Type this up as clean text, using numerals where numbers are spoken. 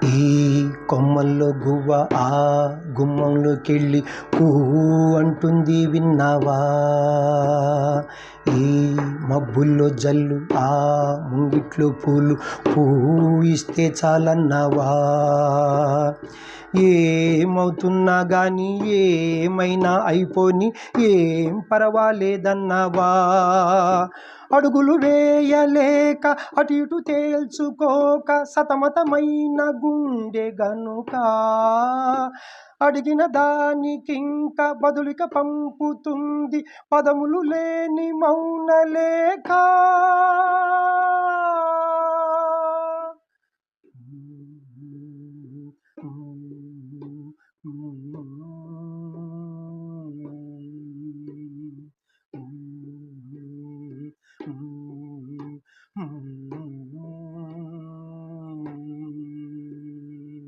ఈ కొమ్మల్లో గువ్వ ఆ గుమ్మంలోకెళ్ళి పువ్వు అంటుంది విన్నావా? ఈ మబ్బుల్లో జల్లు ఆ ముంగిట్లో పూలు పువ్వు ఇస్తే చాలన్నావా? ఏమవుతున్నా గాని ఏమైనా అయిపోని ఏం పర్వాలేదన్నావా? అడుగులు వేయలేక అటు ఇటు తేల్చుకోక సతమతమైన గుండె గనుక అడిగిన దానికింక బదులిక పంపుతుంది పదములు లేని మౌనలేఖ.